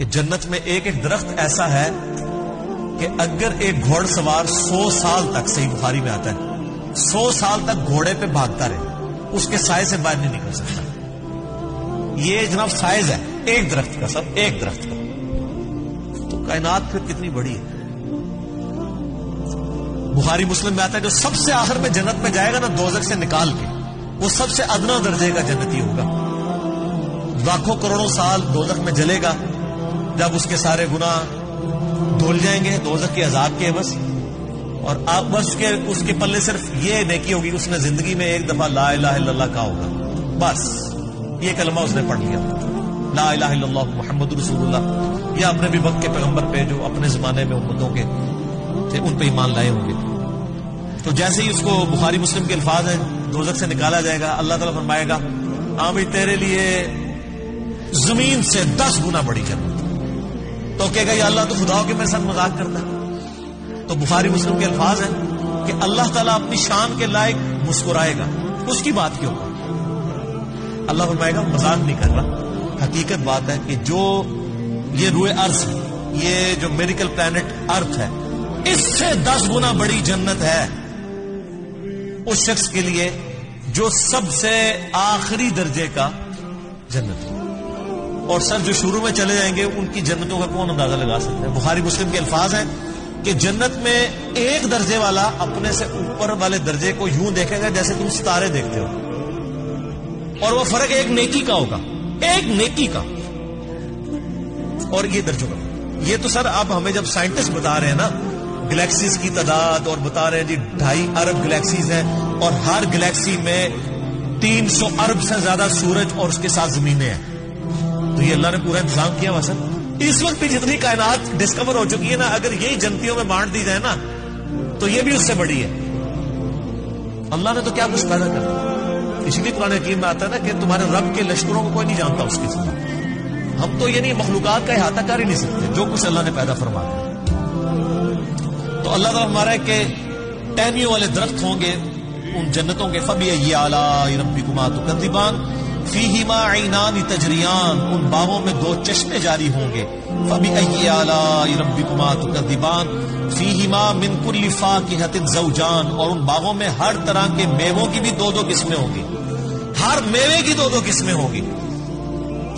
کہ جنت میں ایک ایک درخت ایسا ہے کہ اگر ایک گھوڑ سوار 100 سال تک، صحیح بخاری میں آتا ہے، 100 سال تک گھوڑے پہ بھاگتا رہے، اس کے سائے سے باہر نہیں نکل سکتا. یہ جناب سائز ہے ایک درخت کا، سب ایک درخت کا. تو کائنات پھر کتنی بڑی ہے. بخاری مسلم میں آتا ہے جو سب سے آخر میں جنت میں جائے گا نا دوزخ سے نکال کے، وہ سب سے ادنا درجے کا جنتی ہوگا. لاکھوں کروڑوں سال دوزخ میں جلے گا، جب اس کے سارے گناہ دھل جائیں گے دوزخ کے عذاب کے بس، اور آپ بس اس کے پلے صرف یہ نیکی ہوگی، اس نے زندگی میں ایک دفعہ لا الہ الا اللہ کہا ہوگا، بس یہ کلمہ اس نے پڑھ لیا، لا الہ الا اللہ محمد رسول اللہ، یا اپنے بھی وقت کے پیغمبر پہ جو اپنے زمانے میں امتوں کے تھے ان پہ ایمان لائے ہوں گے. تو جیسے ہی اس کو بخاری مسلم کے الفاظ ہیں دوزخ سے نکالا جائے گا، اللہ تعالیٰ فرمائے گا ہاں بھائی تیرے لیے زمین سے 10 گنا بڑی جنت. تو کہے گا یا اللہ تو خدا ہو کے میرے ساتھ مذاق کرتا ہے. تو بخاری مسلم کے الفاظ ہیں کہ اللہ تعالیٰ اپنی شان کے لائق مسکرائے گا اس کی بات کے اوپر. اللہ فرمائے گا مذاق نہیں کر رہا، حقیقت بات ہے کہ جو یہ روئے ارض، یہ جو میریکل پلانٹ ارتھ ہے، اس سے 10 گنا بڑی جنت ہے اس شخص کے لیے جو سب سے آخری درجے کا جنت ہے. اور سر جو شروع میں چلے جائیں گے ان کی جنتوں کا کون اندازہ لگا سکتا ہے. بخاری مسلم کے الفاظ ہیں کہ جنت میں ایک درجے والا اپنے سے اوپر والے درجے کو یوں دیکھے گا جیسے تم ستارے دیکھتے ہو، اور وہ فرق ایک نیکی کا ہوگا، ایک نیکی کا. اور یہ درجوں کا، یہ تو سر آپ ہمیں جب سائنٹسٹ بتا رہے ہیں نا گلیکسیز کی تعداد، اور بتا رہے ہیں جی 2.5 ارب گلیکسیز ہیں، اور ہر گلیکسی میں 300 ارب سے زیادہ سورج اور اس کے ساتھ زمینیں ہیں. تو یہ اللہ نے پورا انتظام کیا ہوا سر. اس وقت بھی جتنی کائنات ڈسکور ہو چکی ہے نا، اگر یہی جنتیوں میں بانٹ دی جائے نا تو یہ بھی اس سے بڑی ہے. اللہ نے تو کیا کچھ پیدا کر، اس لیے قرآن حکیم میں آتا ہے نا کہ تمہارے رب کے لشکروں کو کوئی نہیں جانتا اس کی سزا. ہم تو یعنی مخلوقات کا احاطہ کر ہی نہیں سکتے جو کچھ اللہ نے پیدا فرمایا. تو اللہ تعالیٰ ہمارا ہے کہ ٹہنیوں والے درخت ہوں گے ان جنتوں کے، فَبِأَيِّ آلَاءِ رَبِّكُمَا تُكَذِّبَانِ فِيهِمَا عَيْنَانِ تَجْرِيَانِ، ان باغوں میں 2 چشمے جاری ہوں گے. فَبِأَيِّ آلَاءِ رَبِّكُمَا تُكَذِّبَانِ فِيهِمَا مِن كُلِّ فَاكِهَةٍ زَوْجَانِ، اور ان باغوں میں ہر طرح کے میووں کی بھی 2 قسمیں ہوں گی، ہر میوے کی 2 قسمیں ہوں گی.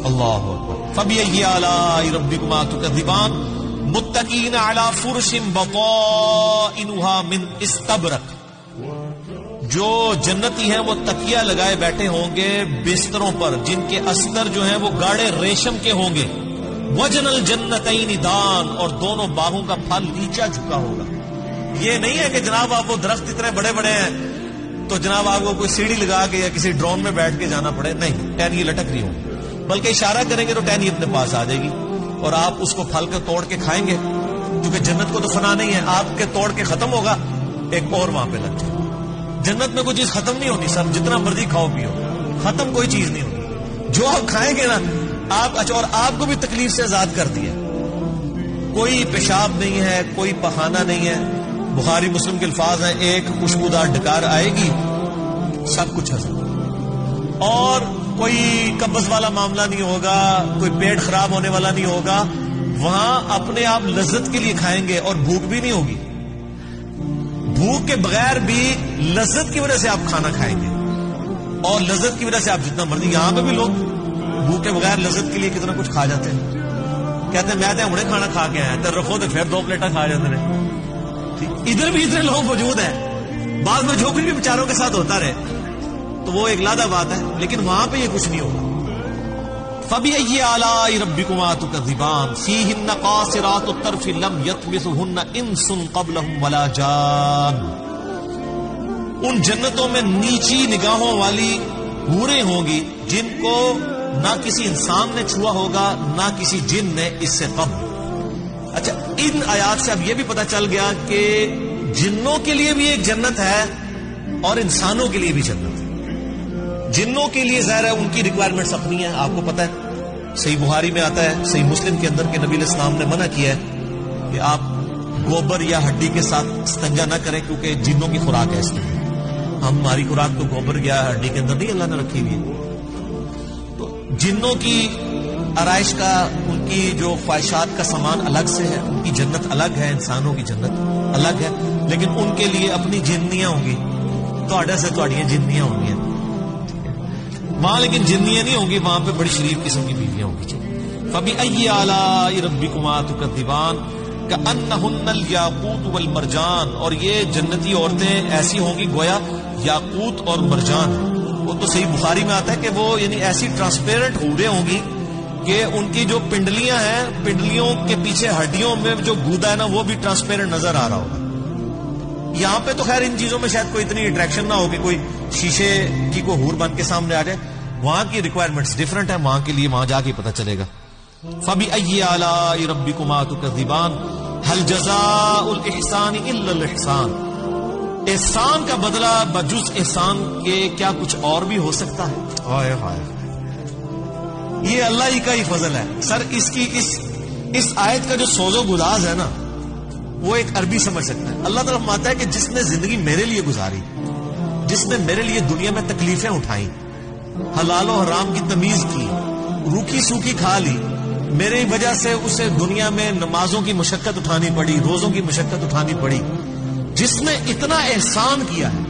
اللہ اکبر. فَبِأَيِّ آلَاءِ رَبِّكُمَا تُكَذِّبَانِ متقین علی فرش بطائنها من استبرق، جو جنتی ہیں وہ تکیہ لگائے بیٹھے ہوں گے بستروں پر جن کے استر جو ہیں وہ گاڑے ریشم کے ہوں گے. وجن الجنتین دان، اور دونوں باغوں کا پھل نیچا جھکا ہوگا. یہ نہیں ہے کہ جناب آپ وہ درخت اتنے بڑے بڑے ہیں تو جناب آپ کو کوئی سیڑھی لگا کے یا کسی ڈرون میں بیٹھ کے جانا پڑے، نہیں، ٹہنی لٹک رہی ہوگی، بلکہ اشارہ کریں گے تو ٹہنی اپنے پاس آ جائے گی اور آپ اس کو پھل کے توڑ کے کھائیں گے. کیونکہ جنت کو تو فنا نہیں ہے، آپ کے توڑ کے ختم ہوگا ایک اور وہاں پہ لگ جائے. جنت میں کوئی چیز ختم نہیں ہونی سر، جتنا مرضی کھاؤ پیو، ختم کوئی چیز نہیں ہونی. جو آپ کھائیں گے نا آپ، اچھا، اور آپ کو بھی تکلیف سے آزاد کر دیا، کوئی پیشاب نہیں ہے، کوئی پخانہ نہیں ہے. بخاری مسلم کے الفاظ ہیں ایک خوشبودار ڈکار آئے گی سب کچھ ہضم، اور کوئی قبض والا معاملہ نہیں ہوگا، کوئی پیٹ خراب ہونے والا نہیں ہوگا. وہاں اپنے آپ لذت کے لیے کھائیں گے اور بھوک بھی نہیں ہوگی. بھوک کے بغیر بھی لذت کی وجہ سے آپ کھانا کھائیں گے، اور لذت کی وجہ سے آپ جتنا مرضی. یہاں پہ بھی لوگ بھوک کے بغیر لذت کے لیے کتنا کچھ کھا جاتے ہیں، کہتے ہیں میں تو ہمیں کھانا کھا کے آیا تو رکھو تو پھر 2 پلیٹیں کھا جاتے ہیں. ادھر بھی اتنے لوگ موجود ہیں، بعض میں جو بھی بیچاروں کے ساتھ ہوتا رہے تو وہ ایک لادہ بات ہے، لیکن وہاں پہ یہ کچھ نہیں ہوگا. فَبِأَيِّ آلَاءِ رَبِّكُمَا تُكَذِّبَانِ فِيهِنَّ قَاصِرَاتُ الطَّرْفِ لَمْ يَطْمِثُهُنَّ إِنسٌ قَبْلَهُمْ وَلَا جَانٌ. ان جنتوں میں نیچی نگاہوں والی حوریں ہوں گی جن کو نہ کسی انسان نے چھوا ہوگا نہ کسی جن نے اس سے قبل. اچھا، ان آیات سے اب یہ بھی پتہ چل گیا کہ جنوں کے لیے بھی ایک جنت ہے اور انسانوں کے لیے بھی جنت ہے. جنوں کے لیے ظاہر ہے ان کی ریکوائرمنٹس اپنی ہیں، آپ کو پتہ ہے. صحیح بخاری میں آتا ہے، صحیح مسلم کے اندر کہ نبی علیہ السلام نے منع کیا ہے کہ آپ گوبر یا ہڈی کے ساتھ استنجا نہ کریں، کیونکہ جنوں کی خوراک ہے اس میں. ہماری خوراک تو گوبر یا ہڈی کے اندر نہیں اللہ نے رکھی ہوئی ہے. تو جنوں کی آرائش کا، ان کی جو خواہشات کا سامان الگ سے ہے، ان کی جنت الگ ہے، انسانوں کی جنت الگ ہے، لیکن ان کے لیے اپنی جنیاں ہوں گی، تواڈے سے تواڈیاں جنیاں ہوں گی وہاں، لیکن جنیاں نہیں ہوں گی وہاں پہ، بڑی شریف قسم کی بیویاں ہوں گی. فَبِأَيِّ آلَاءِ رَبِّكُمَا تُكَذِّبَانِ كَأَنَّهُنَّ الْيَاقُوتُ وَالْمَرْجَانُ. اور یہ جنتی عورتیں ایسی ہوں گی گویا یاقوت اور مرجان. وہ تو صحیح بخاری میں آتا ہے کہ وہ یعنی ایسی ٹرانسپیرنٹ حوریں ہوں گی کہ ان کی جو پنڈلیاں ہیں، پنڈلیوں کے پیچھے ہڈیوں میں جو گودا ہے نا، وہ بھی ٹرانسپیرنٹ نظر آ رہا ہوگا. یہاں پہ تو خیر ان چیزوں میں شاید کوئی اتنی اٹریکشن نہ ہوگی، کوئی شیشے کی کوئی حور بن کے سامنے آ جائے. وہاں کی ریکوائرمنٹس ڈفرنٹ ہیں، وہاں کے لیے وہاں جا کے پتہ چلے گا. فَبِأَيِّ آلَاءِ رَبِّكُمَا تُكَذِّبَانِ هَلْ جَزَاءُ الْإِحْسَانِ إِلَّا الْإِحْسَانُ. احسان کا بدلہ بجز احسان کے کیا کچھ اور بھی ہو سکتا ہے؟ ہائے ہائے، یہ اللہ ہی کا ہی فضل ہے. سر اس آیت کا جو سوز و گداز ہے نا، وہ ایک عربی سمجھ سکتا ہے. اللہ تعالیٰ فرماتا ہے کہ جس نے زندگی میرے لیے گزاری، جس نے میرے لیے دنیا میں تکلیفیں اٹھائیں، حلال و حرام کی تمیز کی، روکھی سوکھی کھا لی، میری وجہ سے اسے دنیا میں نمازوں کی مشقت اٹھانی پڑی، روزوں کی مشقت اٹھانی پڑی. جس نے اتنا احسان کیا ہے،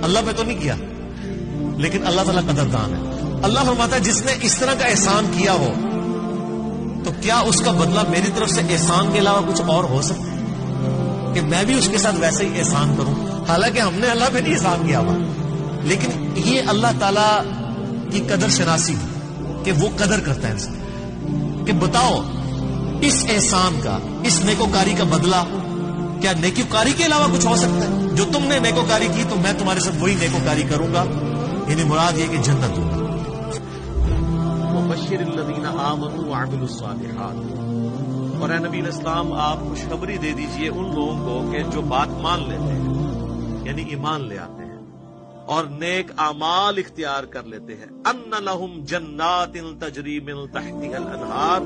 اللہ پہ تو نہیں کیا، لیکن اللہ تعالیٰ قدردان ہے. اللہ فرماتا ہے جس نے اس طرح کا احسان کیا ہو تو کیا اس کا بدلہ میری طرف سے احسان کے علاوہ کچھ اور ہو سکتا ہے کہ میں بھی اس کے ساتھ ویسے ہی احسان کروں؟ حالانکہ ہم نے اللہ پہ نہیں احسان کیا ہوا، لیکن یہ اللہ تعالیٰ کی قدر شناسی کہ وہ قدر کرتا ہے انسان. کہ بتاؤ اس احسان کا، اس نیکوکاری کا بدلہ کیا نیکوکاری کے علاوہ کچھ ہو سکتا ہے؟ جو تم نے نیکوکاری کی تو میں تمہارے ساتھ وہی نیکوکاری کروں گا. یعنی مراد یہ کہ جنت دوں گا. وَبَشِّرِ الَّذِينَ آمَنُوا وَعَمِلُوا الصَّالِحَاتِ. اور اے نبی الاسلام آپ خوشخبری دے دیجئے ان لوگوں کو کہ جو بات مان لیتے ہیں، یعنی ایمان لے آتے ہیں اور نیک اعمال اختیار کر لیتے ہیں. ان لہم جنات تجری من تحتها الانہار،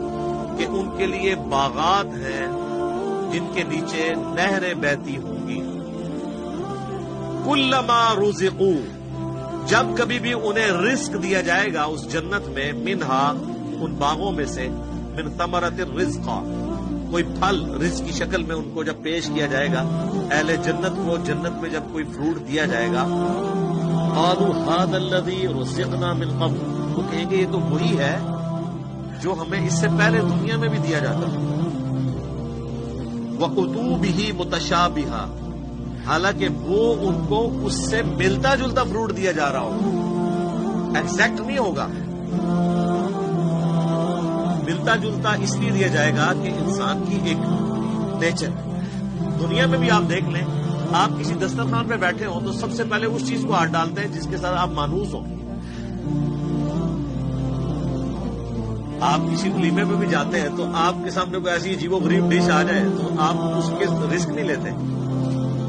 کہ ان کے لیے باغات ہیں جن کے نیچے نہریں بہتی ہوں گی. کلما رزقوا، جب کبھی بھی انہیں رزق دیا جائے گا اس جنت میں، منہا ان باغوں میں سے، من ثمرۃ الرزق، کوئی پھل رزق کی شکل میں ان کو جب پیش کیا جائے گا، اہل جنت کو جنت میں جب کوئی فروٹ دیا جائے گا، قالوا هذا الذي رزقنا من قبل، وہ کہیں گے یہ تو وہی ہے جو ہمیں اس سے پہلے دنیا میں بھی دیا جاتا تھا. وَأُتُوا بِهِ مُتَشَابِهًا، حالانکہ وہ ان کو اس سے ملتا جلتا فروٹ دیا جا رہا ہوگا، ایگزیکٹ نہیں ہوگا. ملتا جلتا اس لیے دیا جائے گا کہ انسان کی ایک نیچر، دنیا میں بھی آپ دیکھ لیں، آپ کسی دسترخوان پہ بیٹھے ہوں تو سب سے پہلے اس چیز کو ہاتھ ڈالتے ہیں جس کے ساتھ آپ مانوس ہوں. آپ کسی ولیمے پہ بھی جاتے ہیں تو آپ کے سامنے کوئی ایسی عجیب و غریب ڈش آ جائے تو آپ اس کے رسک نہیں لیتے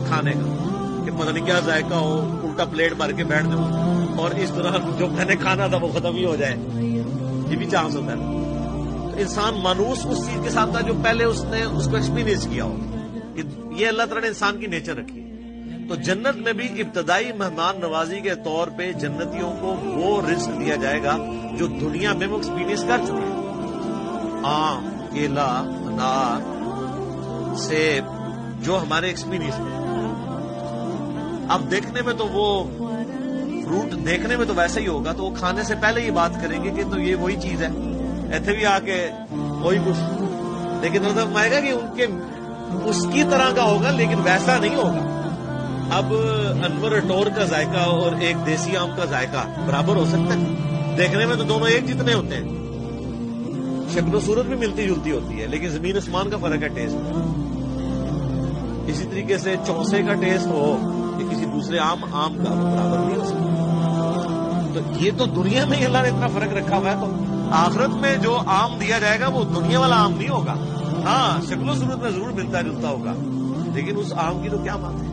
کھانے کا کہ پتہ نہیں کیا ذائقہ ہو، الٹا پلیٹ بھر کے بیٹھ دوں اور اس طرح جو میں نے کھانا تھا وہ ختم ہی ہو جائے. یہ بھی چانس ہوتا ہے. تو انسان مانوس اس چیز کے ساتھ تھا جو پہلے اس نے اس کو ایکسپیرینس کیا ہو. یہ اللہ تعالیٰ نے انسان کی نیچر رکھی. تو جنت میں بھی ابتدائی مہمان نوازی کے طور پہ جنتیوں کو وہ رزق دیا جائے گا جو دنیا میں وہ ایکسپیرینس کر چکے ہیں. آم، کیلا، انار، سیب، جو ہمارے ایکسپیرینس میں. اب دیکھنے میں تو وہ فروٹ دیکھنے میں تو ویسا ہی ہوگا، تو وہ کھانے سے پہلے یہ بات کریں گے کہ تو یہ وہی چیز ہے، ایتھے بھی آ کے وہی کچھ. لیکن مطلب آئے گا کہ ان کے اس کی طرح کا ہوگا لیکن ویسا نہیں ہوگا. اب انور ٹور کا ذائقہ اور ایک دیسی آم کا ذائقہ برابر ہو سکتا ہے؟ دیکھنے میں تو دونوں ایک جتنے ہوتے ہیں، شکل و صورت بھی ملتی جلتی ہوتی ہے، لیکن زمین آسمان کا فرق ہے ٹیسٹ. اسی طریقے سے چوسے کا ٹیسٹ ہو کہ کسی دوسرے آم کا برابر نہیں ہو سکتا. تو یہ تو دنیا میں ہی اللہ نے اتنا فرق رکھا ہوا ہے، تو آخرت میں جو آم دیا جائے گا وہ دنیا والا آم نہیں ہوگا. ہاں شکل و صورت میں ضرور ملتا جلتا ہوگا، لیکن اس آم کی تو کیا بات ہے.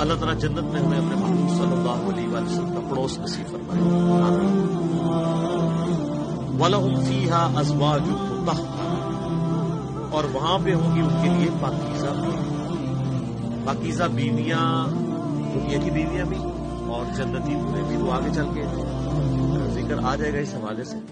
اللہ تعالیٰ جنت میں ہمیں اپنے محبوب صلی اللہ علیہ وسلم کا پڑوس نصیب فرمائے. وَلَهُمْ فِيهَا أَزْوَاجٌ مُطَهَّرَةٌ، اور وہاں پہ ہوں گی ان کے لیے پاکیزہ بیویاں، دنیا کی بیویاں بھی اور جنتی پورے بھی. وہ آگے چل کے ذکر آ جائے گا اس حوالے سے.